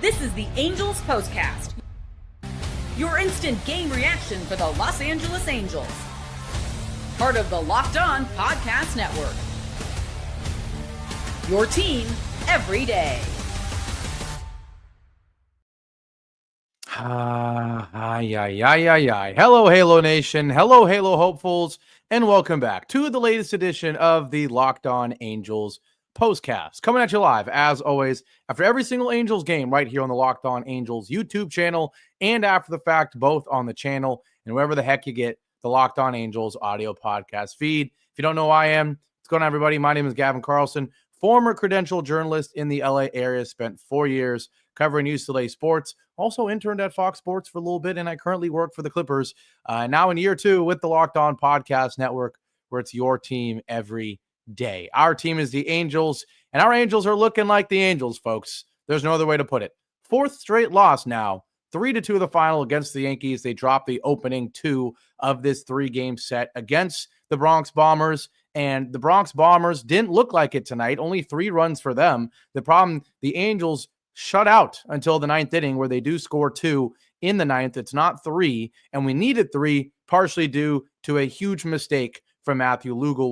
This is the Angels Postcast, your instant game reaction for the Los Angeles Angels. Part of the Locked On Podcast Network. Your team every day. Hello, Halo Nation. Hello, Halo hopefuls, and welcome back to the latest edition of the Locked On Angels Postcast. Coming at you live, as always, after every single Angels game right here on the Locked On Angels YouTube channel, and after the fact, both on the channel and wherever the heck you get the Locked On Angels audio podcast feed. If you don't know who I am, what's going on, everybody? My name is Gavin Carlson, former credentialed journalist in the LA area, spent 4 years covering UCLA sports, also interned at Fox Sports for a little bit, and I currently work for the Clippers, now in year 2 with the Locked On Podcast Network, where it's your team every day. Our team is the Angels, and our Angels are looking like the Angels, folks. There's no other way to put it. 4th straight loss now, 3-2 of the final against the Yankees. They dropped the opening 2 of this 3-game set against the Bronx Bombers, and the Bronx Bombers didn't look like it tonight. Only 3 runs for them. The problem, the Angels shut out until the 9th inning, where they do score 2 in the 9th. It's not 3, and we needed 3, partially due to a huge mistake from Matthew Lugo.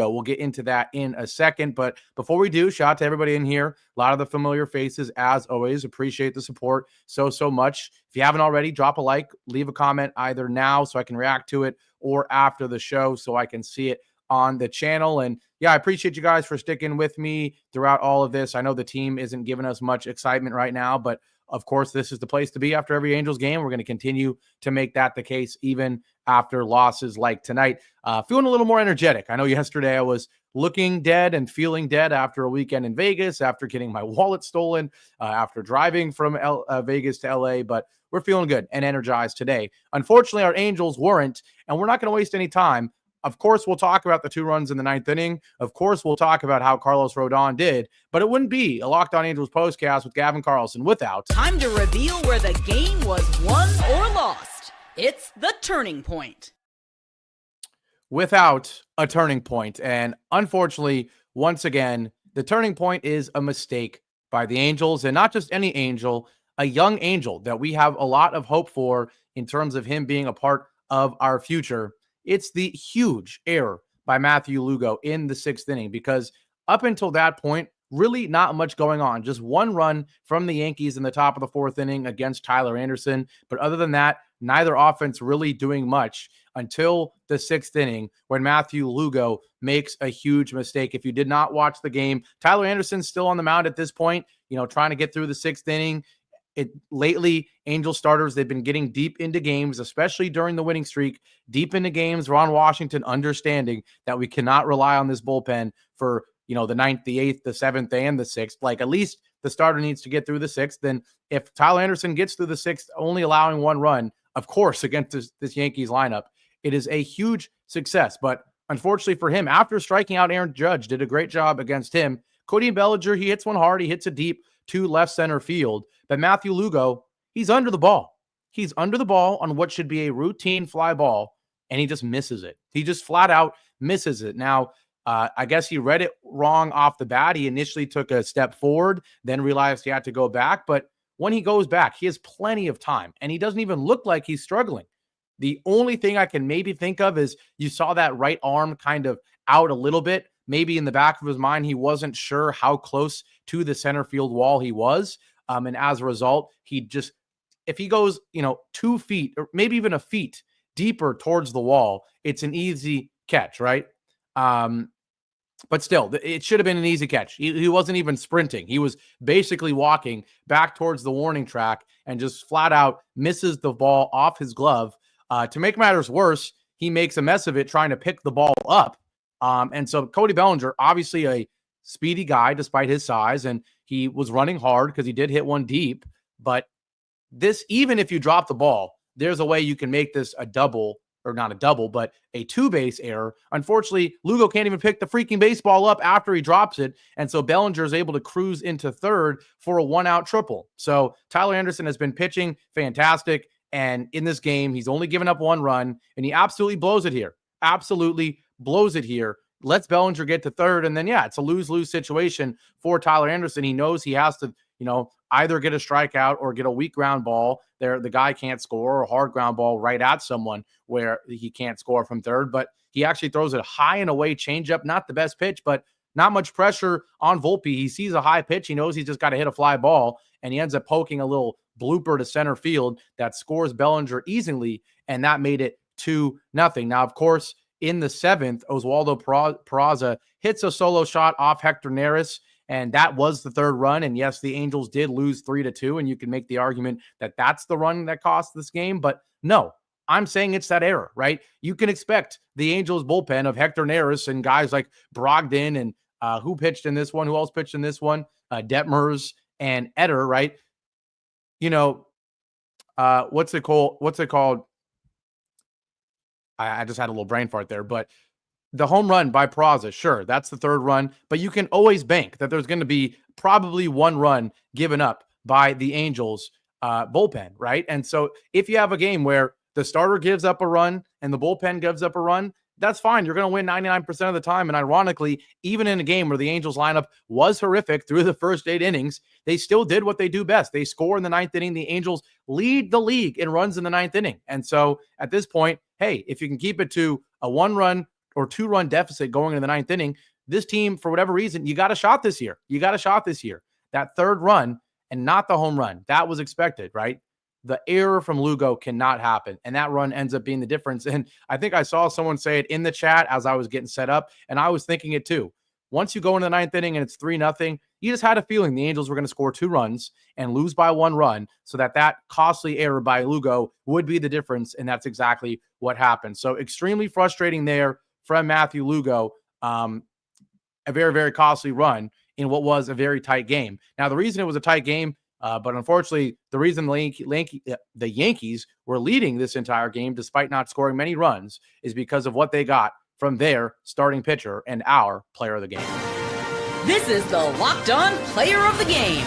We'll get into that in a second. But before we do, shout out to everybody in here. A lot of the familiar faces, as always. Appreciate the support so much. If you haven't already, drop a like, leave a comment either now so I can react to it, or after the show so I can see it on the channel. And yeah, I appreciate you guys for sticking with me throughout all of this. I know the team isn't giving us much excitement right now, but of course, this is the place to be after every Angels game. We're going to continue to make that the case even after losses like tonight. Feeling a little more energetic. I know yesterday I was looking dead and feeling dead after a weekend in Vegas, after getting my wallet stolen, after driving from Vegas to LA, but we're feeling good and energized today. Unfortunately, our Angels weren't, and we're not going to waste any time. Of course, we'll talk about the 2 runs in the 9th inning. Of course, we'll talk about how Carlos Rodon did, but it wouldn't be a Locked On Angels Postcast with Gavin Carlson without... Time to reveal where the game was won or lost. It's the turning point. Without a turning point. And unfortunately, once again, the turning point is a mistake by the Angels, and not just any Angel, a young Angel that we have a lot of hope for in terms of him being a part of our future. It's the huge error by Matthew Lugo in the 6th inning, because up until that point, really not much going on. Just 1 run from the Yankees in the top of the 4th inning against Tyler Anderson. But other than that, neither offense really doing much until the 6th inning, when Matthew Lugo makes a huge mistake. If you did not watch the game, Tyler Anderson's still on the mound at this point, trying to get through the 6th inning. Lately, Angel starters, they've been getting deep into games, especially during the winning streak, deep into games. Ron Washington understanding that we cannot rely on this bullpen for, the 9th, the 8th, the 7th, and the 6th. Like, at least the starter needs to get through the 6th. Then if Tyler Anderson gets through the 6th, only allowing 1 run, of course, against this Yankees lineup, it is a huge success. But unfortunately for him, after striking out Aaron Judge, did a great job against him. Cody Bellinger, he hits one hard. He hits it deep to left center field. But Matthew Lugo, he's under the ball. He's under the ball on what should be a routine fly ball, and he just misses it. He just flat out misses it. Now, I guess he read it wrong off the bat. He initially took a step forward, then realized he had to go back. But when he goes back, he has plenty of time, and he doesn't even look like he's struggling. The only thing I can maybe think of is you saw that right arm kind of out a little bit. Maybe in the back of his mind, he wasn't sure how close to the center field wall he was. And as a result, if he goes, 2 feet or maybe even a feet deeper towards the wall, it's an easy catch, right? But still, it should have been an easy catch. He wasn't even sprinting. He was basically walking back towards the warning track and just flat out misses the ball off his glove. To make matters worse, he makes a mess of it trying to pick the ball up. And so Cody Bellinger, obviously a speedy guy despite his size, and he was running hard because he did hit one deep. But this, even if you drop the ball, there's a way you can make this a double, or not a double, but a 2-base error. Unfortunately, Lugo can't even pick the freaking baseball up after he drops it. And so Bellinger is able to cruise into 3rd for a 1-out triple. So Tyler Anderson has been pitching fantastic. And in this game, he's only given up 1 run, and he absolutely blows it here. Absolutely blows it here. Lets Bellinger get to 3rd. And then, yeah, it's a lose-lose situation for Tyler Anderson. He knows he has to, either get a strikeout or get a weak ground ball there. The guy can't score, or a hard ground ball right at someone where he can't score from third, but he actually throws it high and away changeup. Not the best pitch, but not much pressure on Volpe. He sees a high pitch. He knows he's just got to hit a fly ball, and he ends up poking a little blooper to center field that scores Bellinger easily, and that made it 2-0. Now, of course, in the seventh, Oswaldo Peraza hits a solo shot off Hector Neris, and that was the third run. And yes, the Angels did lose 3-2, and you can make the argument that that's the run that cost this game. But no, I'm saying it's that error, right? You can expect the Angels bullpen of Hector Neris and guys like Brogdon and who pitched in this one? Who else pitched in this one? Detmers and Eder, right? What's it called? I just had a little brain fart there, but the home run by Peraza, sure, that's the third run, but you can always bank that there's going to be probably one run given up by the Angels bullpen, right? And so if you have a game where the starter gives up a run and the bullpen gives up a run, that's fine. You're going to win 99% of the time. And ironically, even in a game where the Angels lineup was horrific through the first 8 innings, they still did what they do best. They score in the 9th inning. The Angels lead the league in runs in the 9th inning. And so at this point, hey, if you can keep it to a 1-run or 2-run deficit going into the 9th inning, this team, for whatever reason, you got a shot this year. That third run and not the home run, that was expected, right? The error from Lugo cannot happen, and that run ends up being the difference. And I think I saw someone say it in the chat as I was getting set up, and I was thinking it too. Once you go into the 9th inning and it's 3-0, you just had a feeling the Angels were going to score 2 runs and lose by 1 run, so that costly error by Lugo would be the difference, and that's exactly what happened. So extremely frustrating there from Matthew Lugo. A very, very costly run in what was a very tight game. Now, the reason it was a tight game, but unfortunately, the reason the Yankees were leading this entire game, despite not scoring many runs, is because of what they got from their starting pitcher and our player of the game. This is the Locked On Player of the Game.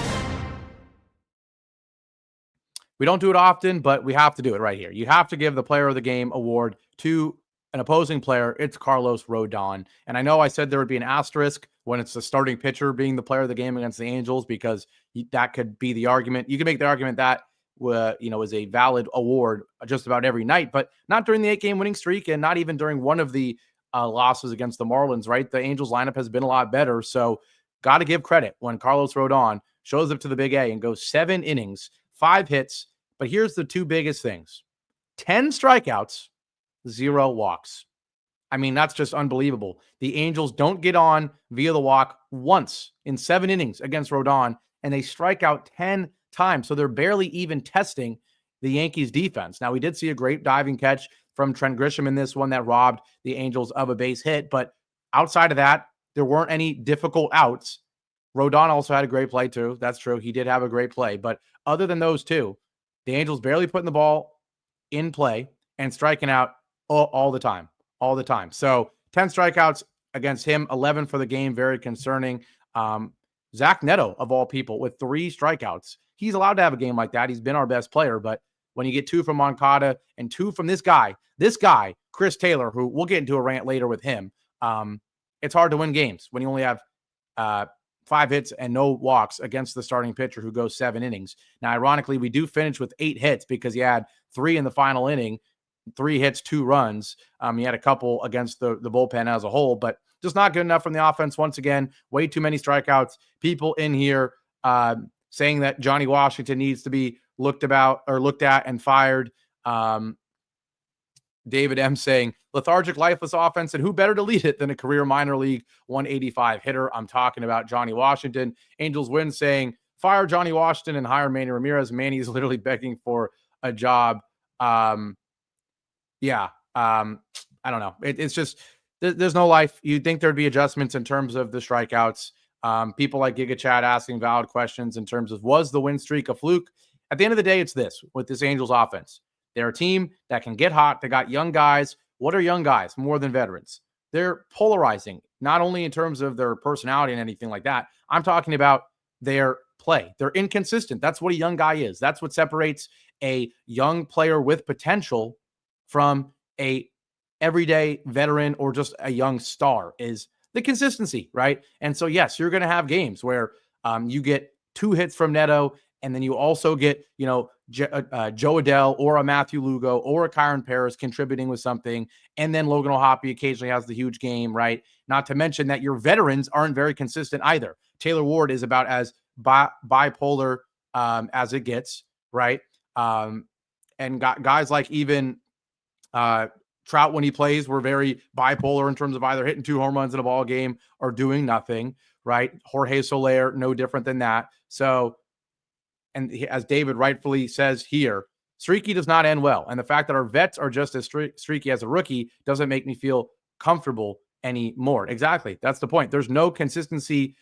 We don't do it often, but we have to do it right here. You have to give the player of the game award to an opposing player. It's Carlos Rodon. And I know I said there would be an asterisk when it's the starting pitcher being the player of the game against the Angels, because that could be the argument. You can make the argument that, is a valid award just about every night, but not during the 8-game winning streak and not even during one of the losses against the Marlins, right? The Angels lineup has been a lot better. So got to give credit when Carlos Rodon shows up to the Big A and goes 7 innings, 5 hits. But here's the 2 biggest things: 10 strikeouts, 0 walks. I mean, that's just unbelievable. The Angels don't get on via the walk once in 7 innings against Rodon, and they strike out 10 times. So they're barely even testing the Yankees defense. Now, we did see a great diving catch from Trent Grisham in this one that robbed the Angels of a base hit. But outside of that, there weren't any difficult outs. Rodon also had a great play too. That's true. He did have a great play. But other than those 2, the Angels barely putting the ball in play and striking out all the time. So 10 strikeouts against him, 11 for the game. Very concerning. Zach Neto, of all people, with 3 strikeouts. He's allowed to have a game like that. He's been our best player. But when you get 2 from Moncada and 2 from this guy, Chris Taylor, who we'll get into a rant later with him, it's hard to win games when you only have 5 hits and no walks against the starting pitcher who goes 7 innings. Now, ironically, we do finish with 8 hits because he had 3 in the final inning, 3 hits, 2 runs. He had a couple against the bullpen as a whole, but just not good enough from the offense. Once again, way too many strikeouts. People in here saying that Johnny Washington needs to be looked at and fired. David M saying lethargic, lifeless offense, and who better to lead it than a career minor league 185 hitter? I'm talking about Johnny Washington. Angels win saying fire Johnny Washington and hire Manny Ramirez. Manny's literally begging for a job. I don't know. It's just, there's no life. You'd think there'd be adjustments in terms of the strikeouts. People like Giga Chad asking valid questions in terms of, was the win streak a fluke? At the end of the day, it's this with this Angels offense. They're a team that can get hot. They got young guys. What are young guys more than veterans? They're polarizing, not only in terms of their personality and anything like that. I'm talking about their play. They're inconsistent. That's what a young guy is. That's what separates a young player with potential from a everyday veteran or just a young star, is the consistency, right? And so, yes, you're going to have games where you get 2 hits from Neto, and then you also get, Joe Adell or a Matthew Lugo or a Kyron Paris contributing with something, and then Logan O'Hoppe occasionally has the huge game, right? Not to mention that your veterans aren't very consistent either. Taylor Ward is about as bipolar as it gets, right? And guys like even Trout, when he plays, were very bipolar in terms of either hitting 2 home runs in a ball game or doing nothing, right? Jorge Soler, no different than that. So, and as David rightfully says here, streaky does not end well. And the fact that our vets are just as streaky as a rookie doesn't make me feel comfortable anymore. Exactly. That's the point. There's no consistency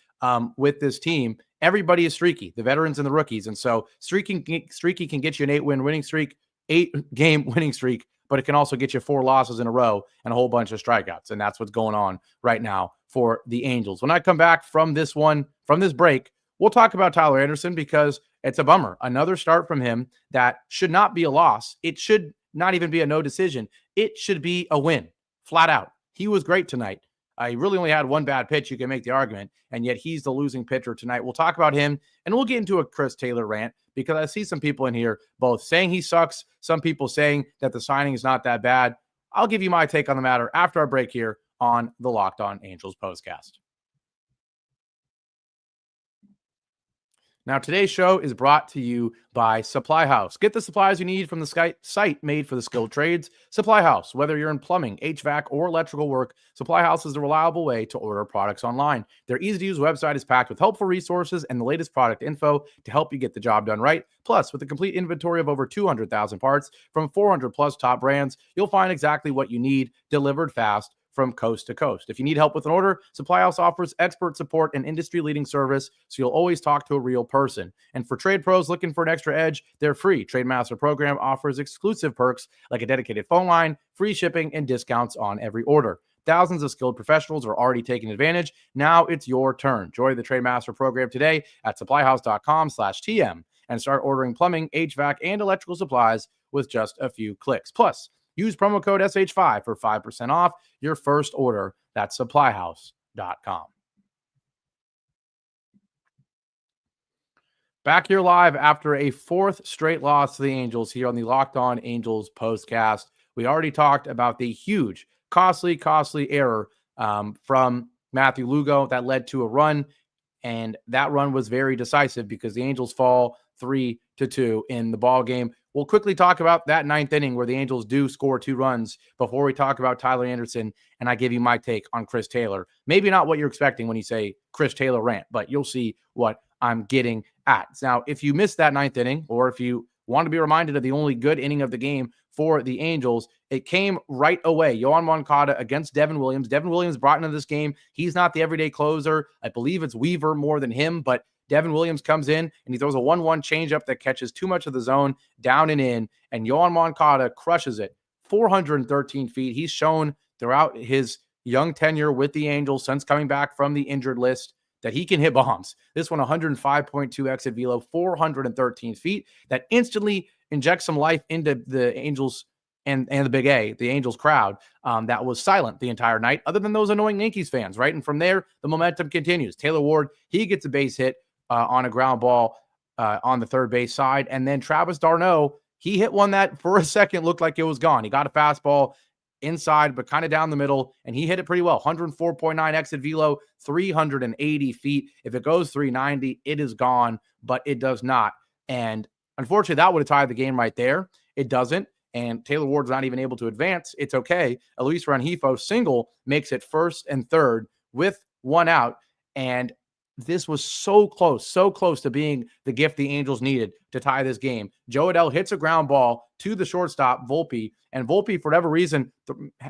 with this team. Everybody is streaky, the veterans and the rookies. And so streaky can get you an 8-game winning streak, but it can also get you 4 losses in a row and a whole bunch of strikeouts. And that's what's going on right now for the Angels. When I come back from this break, we'll talk about Tyler Anderson because it's a bummer. Another start from him that should not be a loss. It should not even be a no decision. It should be a win, flat out. He was great tonight. He really only had 1 bad pitch, you can make the argument, and yet he's the losing pitcher tonight. We'll talk about him, and we'll get into a Chris Taylor rant because I see some people in here both saying he sucks, some people saying that the signing is not that bad. I'll give you my take on the matter after our break here on the Locked On Angels Postcast. Now, today's show is brought to you by Supply House. Get the supplies you need from the site made for the skilled trades. Supply House, whether you're in plumbing, HVAC, or electrical work, Supply House is a reliable way to order products online. Their easy-to-use website is packed with helpful resources and the latest product info to help you get the job done right. Plus, with a complete inventory of over 200,000 parts from 400-plus top brands, you'll find exactly what you need delivered fast from coast to coast. If you need help with an order, Supply House offers expert support and industry-leading service, so you'll always talk to a real person. And for trade pros looking for an extra edge, their free Trade Master program offers exclusive perks like a dedicated phone line, free shipping, and discounts on every order. Thousands of skilled professionals are already taking advantage. Now it's your turn. Join the Trade Master program today at supplyhouse.com/TM and start ordering plumbing, HVAC, and electrical supplies with just a few clicks. Plus, use promo code SH5 for 5% off your first order. That's supplyhouse.com. Back here live after a 4th straight loss to the Angels here on the Locked On Angels Postcast. We already talked about the huge, costly error from Matthew Lugo that led to a run, and that run was very decisive because the Angels fall 3-2 in the ball game. We'll quickly talk about that 9th inning where the Angels do score 2 runs before we talk about Tyler Anderson, and I give you my take on Chris Taylor. Maybe not what you're expecting when you say Chris Taylor rant, but you'll see what I'm getting at. Now, if you missed that 9th inning, or if you want to be reminded of the only good inning of the game for the Angels, it came right away. Yoan Moncada against Devin Williams. Devin Williams brought into this game. He's not the everyday closer. I believe it's Weaver more than him, but Devin Williams comes in and he throws a 1-1 changeup that catches too much of the zone down and in, and Yoan Moncada crushes it. 413 feet. He's shown throughout his young tenure with the Angels since coming back from the injured list that he can hit bombs. This one, 105.2 exit velo, 413 feet. That instantly injects some life into the Angels and the Big A, the Angels crowd, that was silent the entire night, other than those annoying Yankees fans, right? And from there, the momentum continues. Taylor Ward, he gets a base hit on a ground ball on the third base side. And then Travis d'Arnaud, he hit one that for a second looked like it was gone. He got a fastball inside, but kind of down the middle, and he hit it pretty well. 104.9 exit velo, 380 feet. If it goes 390, it is gone, but it does not. And unfortunately, that would have tied the game right there. It doesn't. And Taylor Ward's not even able to advance. It's okay. Luis Rengifo's single makes it first and third with 1 out. And this was so close to being the gift the Angels needed to tie this game. Joe Adell hits a ground ball to the shortstop, Volpe, and Volpe, for whatever reason,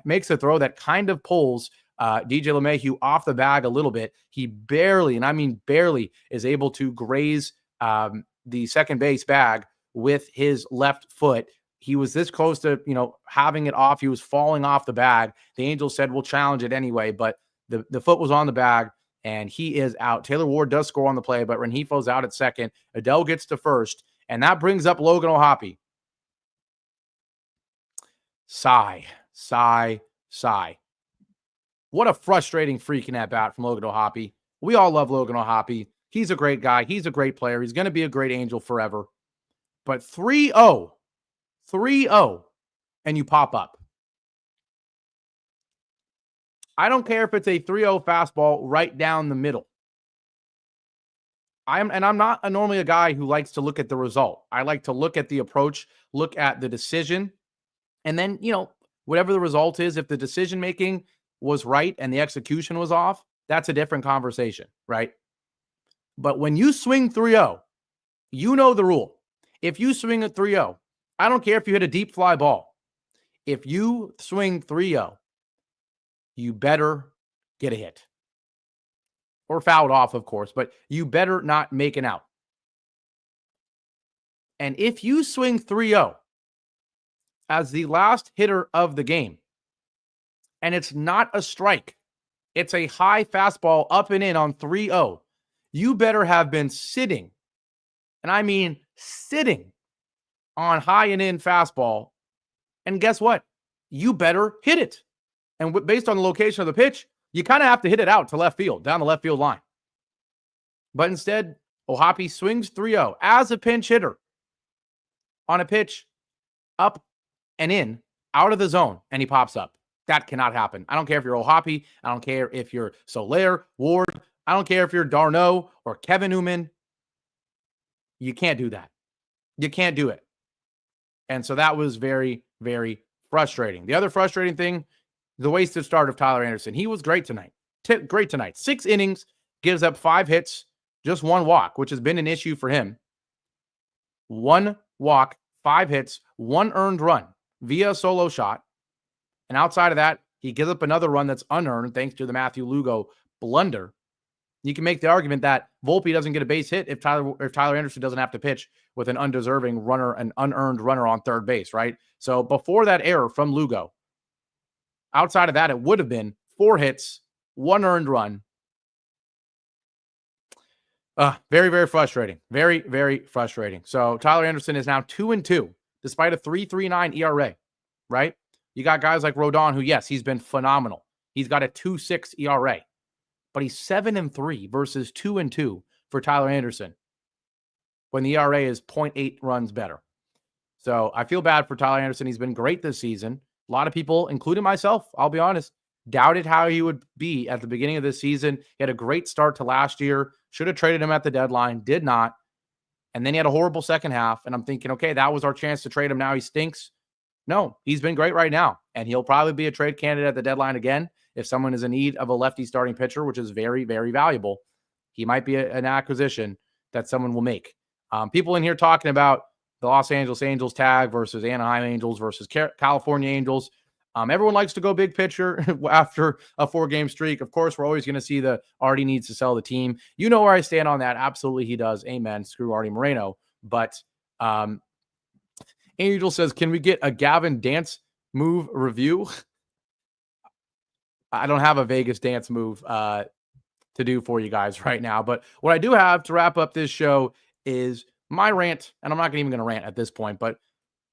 makes a throw that kind of pulls DJ LeMahieu off the bag a little bit. He barely, and I mean barely, is able to graze the second base bag with his left foot. He was this close to, having it off. He was falling off the bag. The Angels said, we'll challenge it anyway, but the foot was on the bag, and he is out. Taylor Ward does score on the play, but Rengifo's out at second. Adell gets to first, and that brings up Logan O'Hoppe. Sigh. What a frustrating freaking at bat from Logan O'Hoppe. We all love Logan O'Hoppe. He's a great guy. He's a great player. He's going to be a great Angel forever. But 3-0, and you pop up. I don't care if it's a 3-0 fastball right down the middle. I'm not normally a guy who likes to look at the result. I like to look at the approach, look at the decision, and then, whatever the result is, if the decision making was right and the execution was off, that's a different conversation, right? But when you swing 3-0, you know the rule. If you swing at 3-0, I don't care if you hit a deep fly ball. If you swing 3-0, you better get a hit. Or fouled off, of course, but you better not make an out. And if you swing 3-0 as the last hitter of the game, and it's not a strike, it's a high fastball up and in on 3-0, you better have been sitting, and I mean sitting, on high and in fastball. And guess what? You better hit it. And based on the location of the pitch, you kind of have to hit it out to left field, down the left field line. But instead, O'Hoppe swings 3-0 as a pinch hitter on a pitch up and in, out of the zone, and he pops up. That cannot happen. I don't care if you're O'Hoppe. I don't care if you're Soler, Ward. I don't care if you're Darno or Kevin Newman. You can't do that. You can't do it. And so that was very, very frustrating. The other frustrating thing, the wasted start of Tyler Anderson. He was great tonight. Great tonight. 6 innings, gives up 5 hits, just 1 walk, which has been an issue for him. 1 walk, 5 hits, 1 earned run via a solo shot. And outside of that, he gives up another run that's unearned thanks to the Matthew Lugo blunder. You can make the argument that Volpe doesn't get a base hit if Tyler Anderson doesn't have to pitch with an undeserving runner, an unearned runner on third base, right? So before that error from Lugo, outside of that, it would have been 4 hits, 1 earned run. Very, very frustrating. Very, very frustrating. So Tyler Anderson is now 2-2, despite a 3.39 ERA, right? You got guys like Rodon, who, yes, he's been phenomenal. He's got a 2.6 ERA, but he's 7-3 versus 2-2 for Tyler Anderson when the ERA is 0.8 runs better. So I feel bad for Tyler Anderson. He's been great this season. A lot of people, including myself, I'll be honest, doubted how he would be at the beginning of this season. He had a great start to last year. Should have traded him at the deadline. Did not. And then he had a horrible second half. And I'm thinking, okay, that was our chance to trade him. Now he stinks. No, he's been great right now. And he'll probably be a trade candidate at the deadline again. If someone is in need of a lefty starting pitcher, which is very, very valuable, he might be an acquisition that someone will make. People in here talking about the Los Angeles Angels tag versus Anaheim Angels versus California Angels. Everyone likes to go big picture after a 4-game streak. Of course, we're always going to see the Artie needs to sell the team. You know where I stand on that. Absolutely, he does. Amen. Screw Artie Moreno. But Angel says, can we get a Gavin dance move review? I don't have a Vegas dance move to do for you guys right now. But what I do have to wrap up this show is my rant, and I'm not even going to rant at this point, but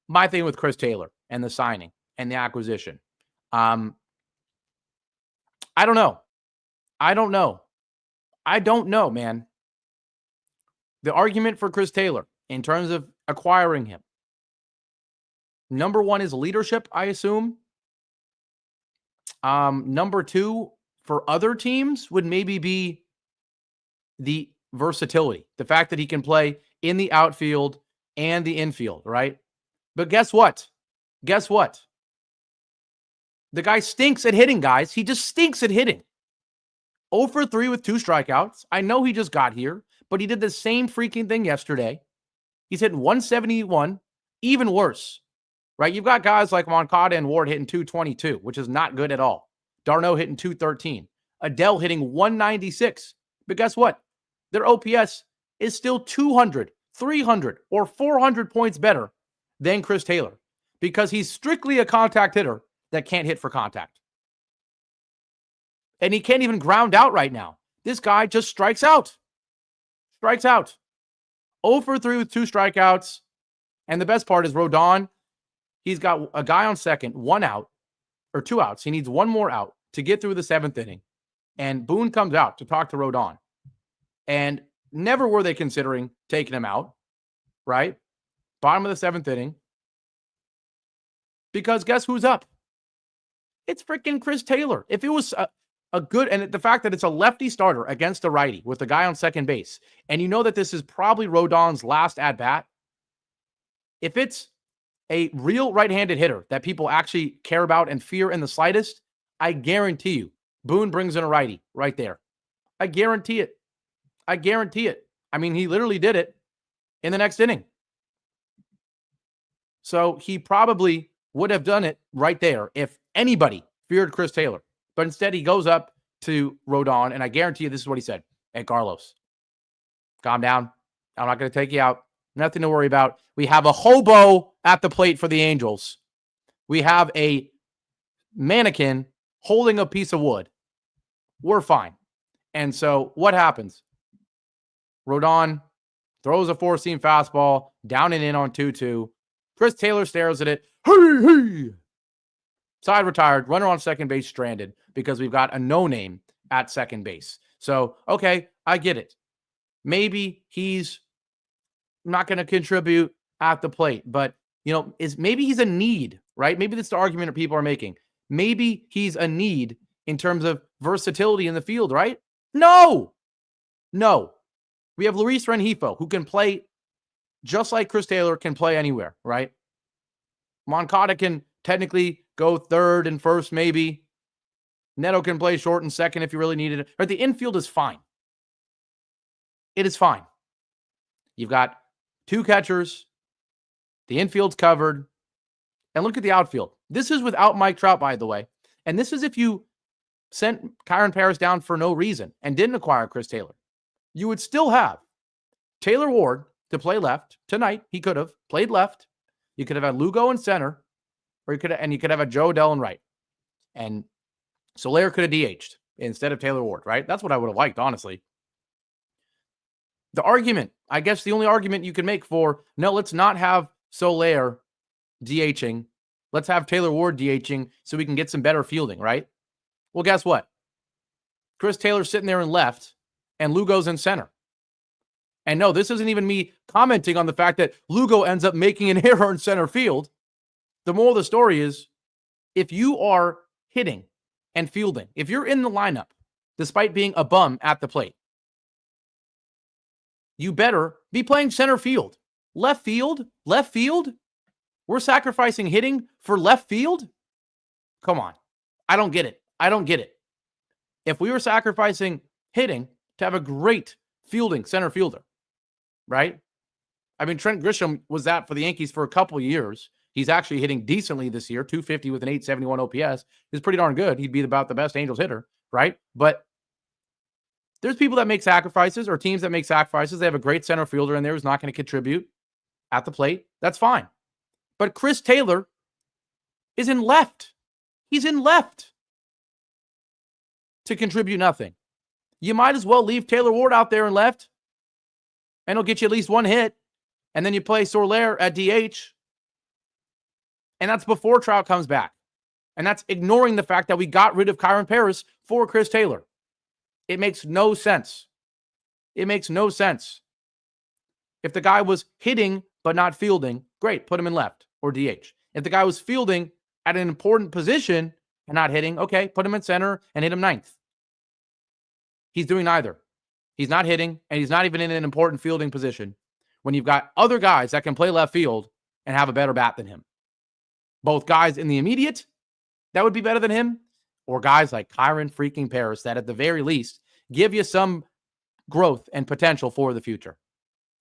my thing with Chris Taylor and the signing and the acquisition. I don't know. I don't know, man. The argument for Chris Taylor in terms of acquiring him, number 1 is leadership, I assume. Number 2 for other teams would maybe be the versatility, the fact that he can play in the outfield and the infield, right? But guess what? The guy stinks at hitting, guys. He just stinks at hitting. 0 for 3 with 2 strikeouts. I know he just got here, but he did the same freaking thing yesterday. He's hitting 171, even worse, right? You've got guys like Moncada and Ward hitting 222, which is not good at all. Darno hitting 213. Adele hitting 196. But guess what? Their OPS is still 200, 300, or 400 points better than Chris Taylor because he's strictly a contact hitter that can't hit for contact. And he can't even ground out right now. This guy just strikes out. 0 for 3 with 2 strikeouts. And the best part is Rodon, he's got a guy on second, 1 out, or 2 outs. He needs 1 more out to get through the 7th inning. And Boone comes out to talk to Rodon. And Never were they considering taking him out, right? Bottom of the 7th inning. Because guess who's up? It's freaking Chris Taylor. If it was a good, and the fact that it's a lefty starter against a righty with the guy on second base, and you know that this is probably Rodon's last at-bat, if it's a real right-handed hitter that people actually care about and fear in the slightest, I guarantee you, Boone brings in a righty right there. I guarantee it. I guarantee it. I mean, he literally did it in the next inning. So he probably would have done it right there if anybody feared Chris Taylor. But instead, he goes up to Rodon, and I guarantee you this is what he said. Hey, Carlos, calm down. I'm not going to take you out. Nothing to worry about. We have a hobo at the plate for the Angels. We have a mannequin holding a piece of wood. We're fine. And so what happens? Rodon throws a four-seam fastball down and in on 2-2. Chris Taylor stares at it. Hey, hey. Side retired. Runner on second base stranded because we've got a no-name at second base. So, okay, I get it. Maybe he's not going to contribute at the plate, but maybe he's a need, right? Maybe that's the argument that people are making. Maybe he's a need in terms of versatility in the field, right? No. We have Luis Rengifo, who can play just like Chris Taylor can play anywhere, right? Moncada can technically go third and first, maybe. Neto can play short and second if you really needed it. Right? The infield is fine. It is fine. You've got two catchers. The infield's covered. And look at the outfield. This is without Mike Trout, by the way. And this is if you sent Kyron Paris down for no reason and didn't acquire Chris Taylor. You would still have Taylor Ward to play left tonight. He could have played left. You could have had Lugo in center, or you could have a Joe Adell in right. And Soler could have DH'd instead of Taylor Ward, right? That's what I would have liked, honestly. The argument, I guess the only argument you can make for, no, let's not have Soler DHing. Let's have Taylor Ward DHing so we can get some better fielding, right? Well, guess what? Chris Taylor's sitting there in left and Lugo's in center. And no, this isn't even me commenting on the fact that Lugo ends up making an error in center field. The moral of the story is, if you are hitting and fielding, if you're in the lineup, despite being a bum at the plate, you better be playing center field. Left field? We're sacrificing hitting for left field? Come on. I don't get it. If we were sacrificing hitting to have a great fielding center fielder, right? I mean, Trent Grisham was that for the Yankees for a couple of years. He's actually hitting decently this year, 250 with an 871 OPS. He's pretty darn good. He'd be about the best Angels hitter, right? But there's people that make sacrifices or teams that make sacrifices. They have a great center fielder in there who's not going to contribute at the plate. That's fine. But Chris Taylor is in left. He's in left to contribute nothing. You might as well leave Taylor Ward out there in left, and he'll get you at least one hit. And then you play Soler at DH. And that's before Trout comes back. And that's ignoring the fact that we got rid of Kyron Paris for Chris Taylor. It makes no sense. It makes no sense. If the guy was hitting but not fielding, great, put him in left or DH. If the guy was fielding at an important position and not hitting, okay, put him in center and hit him ninth. He's doing neither. He's not hitting, and he's not even in an important fielding position when you've got other guys that can play left field and have a better bat than him. Both guys in the immediate that would be better than him, or guys like Kyron freaking Paris that at the very least give you some growth and potential for the future.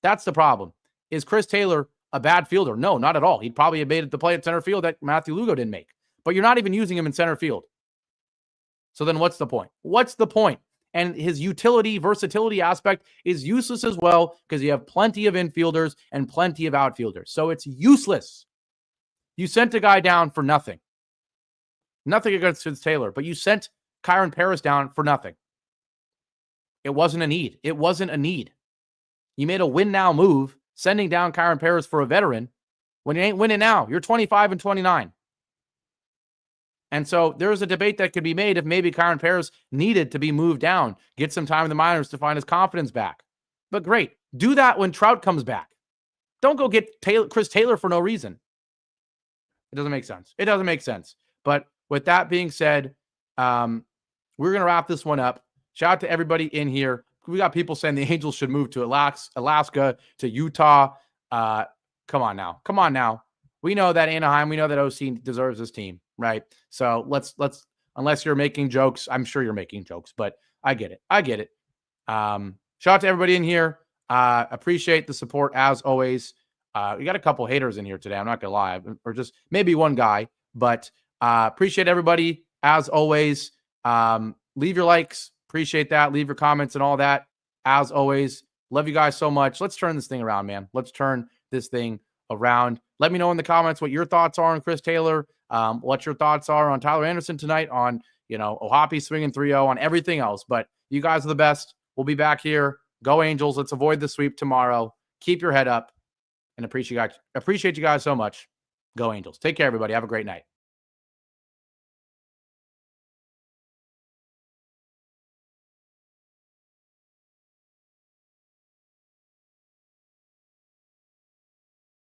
That's the problem. Is Chris Taylor a bad fielder? No, not at all. He'd probably have made it to play at center field that Matthew Lugo didn't make. But you're not even using him in center field. So then what's the point? What's the point? And his utility, versatility aspect is useless as well because you have plenty of infielders and plenty of outfielders. So it's useless. You sent a guy down for nothing. Nothing against Chris Taylor, but you sent Kyron Paris down for nothing. It wasn't a need. It wasn't a need. You made a win now move, sending down Kyron Paris for a veteran when you ain't winning now. You're 25 and 29. And so there's a debate that could be made if maybe Kyron Paris needed to be moved down, get some time in the minors to find his confidence back. But great. Do that when Trout comes back. Don't go get Chris Taylor for no reason. It doesn't make sense. It doesn't make sense. But with that being said, we're going to wrap this one up. Shout out to everybody in here. We got people saying the Angels should move to Alaska, to Utah. Come on now. We know that Anaheim, we know that OC deserves this team, right? So let's, unless you're making jokes, I'm sure you're making jokes, but I get it. Shout out to everybody in here. Appreciate the support as always. We got a couple haters in here today. I'm not gonna lie, or just maybe one guy, but appreciate everybody as always. Leave your likes. Appreciate that. Leave your comments and all that. As always, love you guys so much. Let's turn this thing around, man. Let's turn this thing around. Let me know in the comments what your thoughts are on Chris Taylor. What your thoughts are on Tyler Anderson tonight, on, Ohapi swinging 3-0, on everything else. But you guys are the best. We'll be back here. Go Angels. Let's avoid the sweep tomorrow. Keep your head up, and appreciate you guys so much. Go Angels. Take care, everybody. Have a great night.